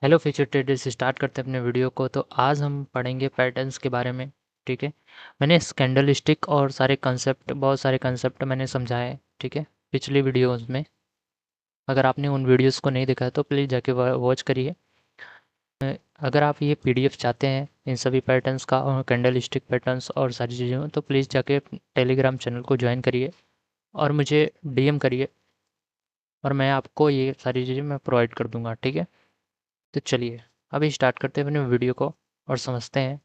Hello future traders, start करते हैं अपने वीडियो को। तो आज हम पढ़ेंगे पैटर्न्स के बारे में। ठीक है, मैंने कैंडलस्टिक और बहुत सारे कंसेप्ट मैंने समझाए। ठीक है, पिछली वीडियोस में। अगर आपने उन वीडियोस को नहीं देखा है तो प्लीज़ जाके वॉच करिए। अगर आप ये पीडीएफ चाहते हैं इन सभी पैटर्न्स का और कैंडलस्टिक पैटर्न्स और सारी चीज़ों, तो प्लीज़ जाके टेलीग्राम चैनल को ज्वाइन करिए और मुझे डीएम करिए, और मैं आपको ये सारी चीज़ें मैं प्रोवाइड कर दूंगा। ठीक है, तो चलिए अभी स्टार्ट करते हैं अपने वीडियो को और समझते हैं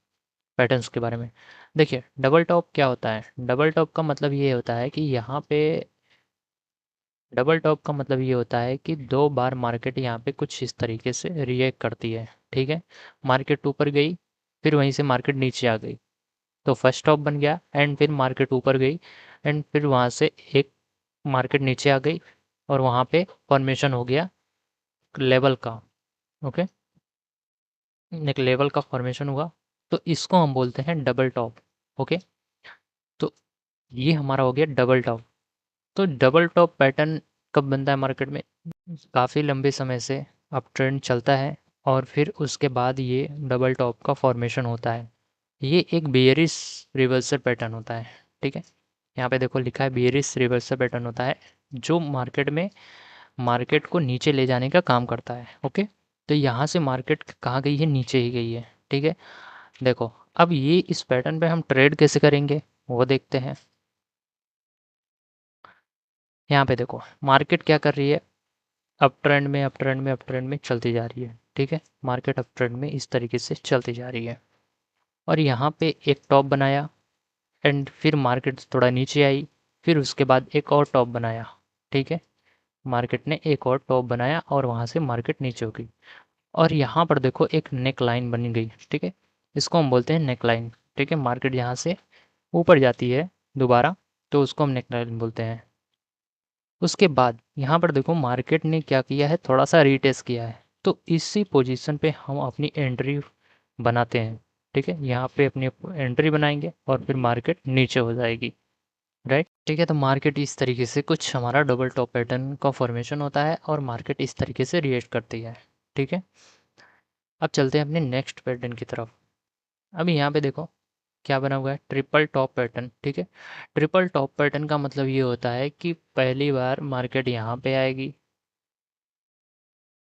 पैटर्न्स के बारे में। देखिए, डबल टॉप क्या होता है। डबल टॉप का मतलब ये होता है कि यहाँ पे डबल टॉप का मतलब ये होता है कि दो बार मार्केट यहाँ पे कुछ इस तरीके से रिएक्ट करती है। ठीक है, मार्केट ऊपर गई, फिर वहीं से मार्केट नीचे आ गई, तो फर्स्ट टॉप बन गया। एंड फिर मार्केट ऊपर गई एंड फिर वहाँ से एक मार्केट नीचे आ गई और वहाँ पे फॉर्मेशन हो गया लेवल का। ओके, एक लेवल का फॉर्मेशन हुआ, तो इसको हम बोलते हैं डबल टॉप। ओके, तो ये हमारा हो गया डबल टॉप। तो डबल टॉप पैटर्न कब बनता है मार्केट में? काफ़ी लंबे समय से अप ट्रेंड चलता है और फिर उसके बाद ये डबल टॉप का फॉर्मेशन होता है। ये एक बेयरिश रिवर्सल पैटर्न होता है। ठीक है, यहाँ पे देखो लिखा है बेयरिश रिवर्सल पैटर्न होता है, जो मार्केट को नीचे ले जाने का काम करता है। ओके, तो यहाँ से मार्केट कहाँ गई है? नीचे ही गई है। ठीक है, देखो अब ये इस पैटर्न पे हम ट्रेड कैसे करेंगे वो देखते हैं। यहाँ पे देखो मार्केट क्या कर रही है, अप ट्रेंड में चलती जा रही है। ठीक है, मार्केट अप ट्रेंड में इस तरीके से चलती जा रही है और यहाँ पे एक टॉप बनाया एंड फिर मार्केट थोड़ा नीचे आई, फिर उसके बाद एक और टॉप बनाया। ठीक है, मार्केट ने एक और टॉप बनाया और वहाँ से मार्केट नीचे हो गई और यहाँ पर देखो एक नेक लाइन बन गई। ठीक है, इसको हम बोलते हैं नेक लाइन। ठीक है, मार्केट यहाँ से ऊपर जाती है दोबारा, तो उसको हम नेक लाइन बोलते हैं। उसके बाद यहाँ पर देखो मार्केट ने क्या किया है, थोड़ा सा रीटेस्ट किया है, तो इसी पोजीशन पे हम अपनी एंट्री बनाते हैं। ठीक है, यहाँ पे अपनी एंट्री बनाएंगे और फिर मार्केट नीचे हो जाएगी। राइट, ठीक है, तो मार्केट इस तरीके से कुछ हमारा डबल टॉप पैटर्न का फॉर्मेशन होता है और मार्केट इस तरीके से रिएक्ट करती है। ठीक है, अब चलते हैं अपने नेक्स्ट पैटर्न की तरफ। अभी यहाँ पे देखो क्या बना हुआ है, ट्रिपल टॉप पैटर्न। ठीक है, ट्रिपल टॉप पैटर्न का मतलब ये होता है कि पहली बार मार्केट यहाँ पे आएगी,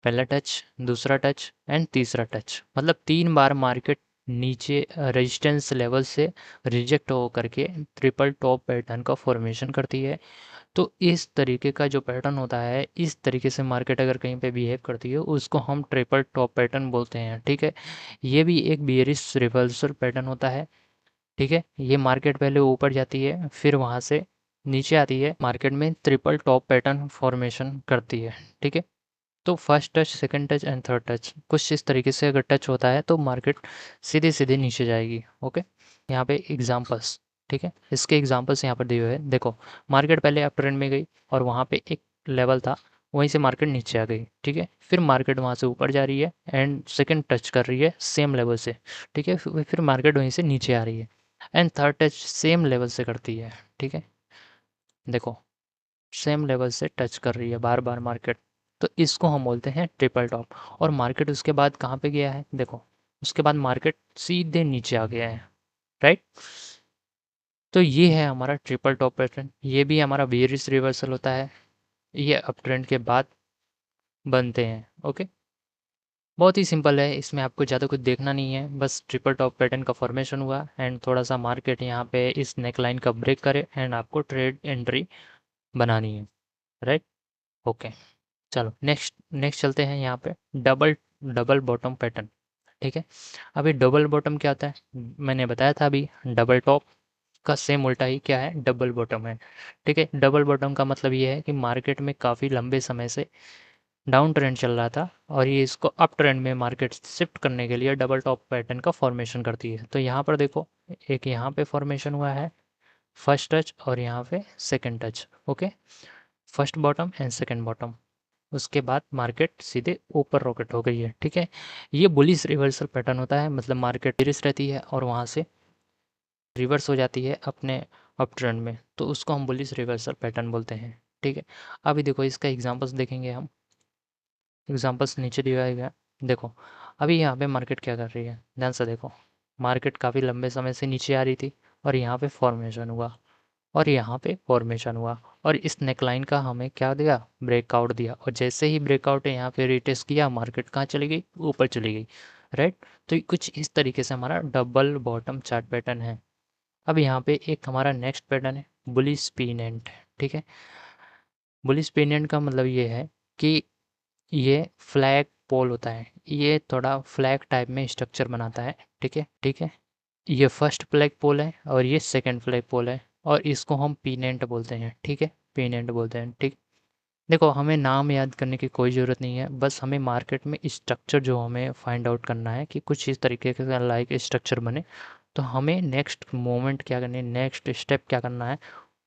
पहला टच, दूसरा टच एंड तीसरा टच, मतलब 3 बार मार्केट नीचे रेजिस्टेंस लेवल से रिजेक्ट हो करके ट्रिपल टॉप पैटर्न का फॉर्मेशन करती है। तो इस तरीके का जो पैटर्न होता है, इस तरीके से मार्केट अगर कहीं पे बिहेव करती है उसको हम ट्रिपल टॉप पैटर्न बोलते हैं। ठीक है, ये भी एक बियरिश रिवर्सल पैटर्न होता है। ठीक है, ये मार्केट पहले ऊपर जाती है फिर वहाँ से नीचे आती है, मार्केट में ट्रिपल टॉप पैटर्न फॉर्मेशन करती है। ठीक है, तो first touch, second touch and third touch कुछ इस तरीके से अगर टच होता है तो मार्केट सीधे सीधे नीचे जाएगी। ओके, यहाँ पे एग्जांपल्स। ठीक है, इसके एग्जांपल्स यहाँ पर दिए हुए हैं। देखो मार्केट पहले अप ट्रेंड में गई और वहाँ पे एक लेवल था, वहीं से मार्केट नीचे आ गई। ठीक है, फिर मार्केट वहाँ से ऊपर जा रही है एंड सेकंड टच कर रही है सेम लेवल से। ठीक है, फिर मार्केट वहीं से नीचे आ रही है and third touch same level से करती है। ठीक है, देखो सेम लेवल से टच कर रही है बार बार मार्केट, तो इसको हम बोलते हैं ट्रिपल टॉप। और मार्केट उसके बाद कहाँ पे गया है, देखो उसके बाद मार्केट सीधे नीचे आ गया है। राइट, तो ये है हमारा ट्रिपल टॉप पैटर्न। ये भी हमारा बेयरिश रिवर्सल होता है, ये अप ट्रेंड के बाद बनते हैं। ओके, बहुत ही सिंपल है, इसमें आपको ज़्यादा कुछ देखना नहीं है, बस ट्रिपल टॉप पैटर्न का फॉर्मेशन हुआ एंड थोड़ा सा मार्केट यहाँ पे इस नेक लाइन का ब्रेक करे एंड आपको ट्रेड एंट्री बनानी है। राइट, ओके, चलो नेक्स्ट नेक्स्ट चलते हैं यहाँ पे डबल डबल बॉटम पैटर्न। ठीक है, अभी डबल बॉटम क्या होता है, मैंने बताया था अभी डबल टॉप का सेम उल्टा ही क्या है, डबल बॉटम है। ठीक है, डबल बॉटम का मतलब ये है कि मार्केट में काफ़ी लंबे समय से डाउन ट्रेंड चल रहा था और ये इसको अप ट्रेंड में मार्केट शिफ्ट करने के लिए डबल टॉप पैटर्न का फॉर्मेशन करती है। तो यहाँ पर देखो एक यहाँ पे फॉर्मेशन हुआ है, फर्स्ट टच और यहाँ पे second touch. Okay, first bottom and second bottom, उसके बाद मार्केट सीधे ऊपर रॉकेट हो गई है। ठीक है, ये बुलिश रिवर्सल पैटर्न होता है, मतलब मार्केट रिवर्स रहती है और वहाँ से रिवर्स हो जाती है अपने अप ट्रेंड में, तो उसको हम बुलिश रिवर्सल पैटर्न बोलते हैं। ठीक है, अभी देखो इसका एग्जांपल्स देखेंगे हम, एग्जांपल्स नीचे दिया गया। देखो अभी यहाँ पे मार्केट क्या कर रही है, ध्यान से देखो। मार्केट काफ़ी लंबे समय से नीचे आ रही थी और यहाँ पे फॉर्मेशन हुआ और यहाँ पे फॉर्मेशन हुआ और इस नेकलाइन का हमें क्या दिया, ब्रेकआउट दिया। और जैसे ही ब्रेकआउट यहाँ पे रिटेस्ट किया, मार्केट कहाँ चली गई, ऊपर चली गई, राइट। तो कुछ इस तरीके से हमारा डबल बॉटम चार्ट पैटर्न है। अब यहाँ पे एक हमारा नेक्स्ट पैटर्न है बुलिश पिनेंट, ठीक है। बुलिश पिनेंट का मतलब ये है कि ये फ्लैग पोल होता है, ये थोड़ा फ्लैग टाइप में स्ट्रक्चर बनाता है, ठीक है, ठीक है। ये फर्स्ट फ्लैग पोल है और ये सेकंड फ्लैग पोल है और इसको हम पीनेंट बोलते हैं, ठीक है, पीनेंट बोलते हैं, ठीक। देखो हमें नाम याद करने की कोई ज़रूरत नहीं है, बस हमें मार्केट में स्ट्रक्चर जो हमें फाइंड आउट करना है कि कुछ इस तरीके का लाइक स्ट्रक्चर बने, तो हमें नेक्स्ट मोमेंट क्या करनी है, नेक्स्ट स्टेप क्या करना है,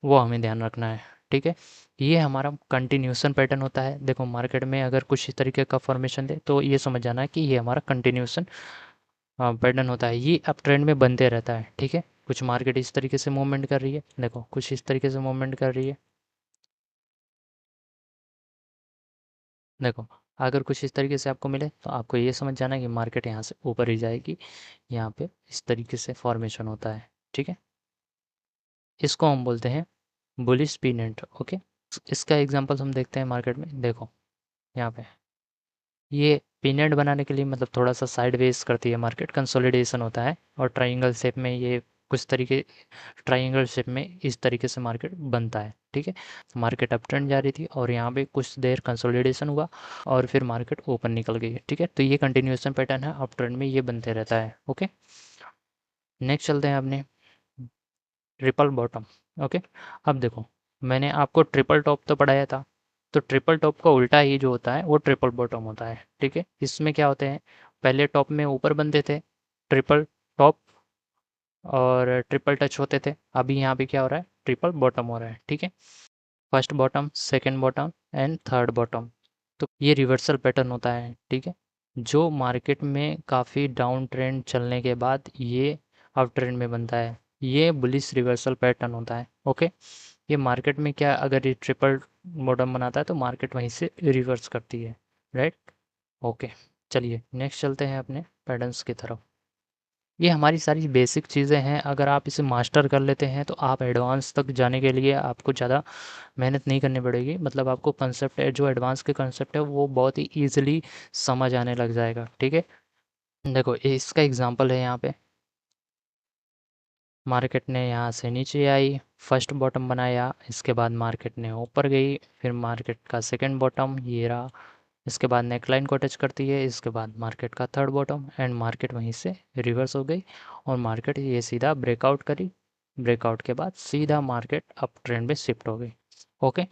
वो हमें ध्यान रखना है, ठीक है। ये हमारा कंटिन्यूसन पैटर्न होता है। देखो मार्केट में अगर कुछ इस तरीके का फॉर्मेशन दे तो ये समझ जाना है कि ये हमारा कंटिन्यूसन पैटर्न होता है, ये अप ट्रेंड में बनते रहता है, ठीक है। कुछ मार्केट इस तरीके से मूवमेंट कर रही है, देखो कुछ इस तरीके से मूवमेंट कर रही है, देखो अगर कुछ इस तरीके से आपको मिले तो आपको ये समझ जाना है कि मार्केट यहाँ से ऊपर ही जाएगी, यहाँ पे इस तरीके से फॉर्मेशन होता है, ठीक है। इसको हम बोलते हैं बुलिश पिनेंट, ओके। इसका एग्जांपल्स हम देखते हैं मार्केट में। देखो यहाँ पे ये पिनेंट बनाने के लिए मतलब थोड़ा सा साइडवेज करती है मार्केट, कंसोलिडेशन होता है और ट्रायंगल शेप में ये कुछ तरीके, ट्रायंगल शेप में इस तरीके से मार्केट बनता है, ठीक है। मार्केट अप ट्रेंड जा रही थी और यहाँ पे कुछ देर कंसोलिडेशन हुआ और फिर मार्केट ऊपर निकल गई है, ठीक है। तो ये कंटिन्यूएशन पैटर्न है, अप ट्रेंड में ये बनते रहता है, ओके। नेक्स्ट चलते हैं अपने ट्रिपल बॉटम, ओके। अब देखो मैंने आपको ट्रिपल टॉप तो पढ़ाया था, तो ट्रिपल टॉप का उल्टा ही जो होता है वो ट्रिपल बॉटम होता है, ठीक है। इसमें क्या होते हैं, पहले टॉप में ऊपर बनते थे ट्रिपल टॉप और ट्रिपल टच होते थे, अभी यहाँ पे क्या हो रहा है, ट्रिपल बॉटम हो रहा है, ठीक है। First bottom, second bottom and third bottom, तो ये रिवर्सल पैटर्न होता है, ठीक है। जो मार्केट में काफ़ी डाउन ट्रेंड चलने के बाद ये अप ट्रेंड में बनता है, ये बुलिश रिवर्सल पैटर्न होता है, ओके। ये मार्केट में क्या, अगर ये ट्रिपल बॉटम बनाता है तो मार्केट वहीं से रिवर्स करती है, राइट, ओके। चलिए नेक्स्ट चलते हैं अपने पैटर्न्स की तरफ। ये हमारी सारी बेसिक चीज़ें हैं, अगर आप इसे मास्टर कर लेते हैं तो आप एडवांस तक जाने के लिए आपको ज़्यादा मेहनत नहीं करनी पड़ेगी, मतलब आपको कंसेप्ट है जो एडवांस के कंसेप्ट है वो बहुत ही ईजिली समझ आने लग जाएगा, ठीक है। देखो इसका एग्जांपल है यहाँ पे, मार्केट ने यहाँ से नीचे आई, फर्स्ट बॉटम बनाया, इसके बाद मार्केट ने ऊपर गई, फिर मार्केट का सेकंड बॉटम ये रहा, इसके बाद नेकलाइन को टच करती है, इसके बाद मार्केट का थर्ड बॉटम एंड मार्केट वहीं से रिवर्स हो गई और मार्केट ये सीधा ब्रेकआउट करी, ब्रेकआउट के बाद सीधा मार्केट अप ट्रेंड में शिफ्ट हो गई, ओके।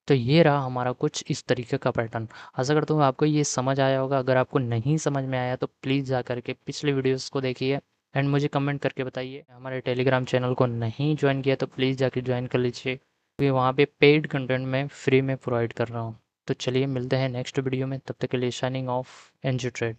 तो ये रहा हमारा कुछ इस तरीके का पैटर्न। आशा करता हूँ आपको ये समझ आया होगा, अगर आपको नहीं समझ में आया तो प्लीज़ जा करके पिछले वीडियोस को देखिए एंड मुझे कमेंट करके बताइए। हमारे टेलीग्राम चैनल को नहीं ज्वाइन किया तो प्लीज़ जाके ज्वाइन कर लीजिए, क्योंकि वहाँ पे पेड कंटेंट मैं फ्री में प्रोवाइड कर रहा हूँ। तो चलिए मिलते हैं नेक्स्ट वीडियो में, तब तक के लिए शाइनिंग ऑफ एनजी ट्रेड।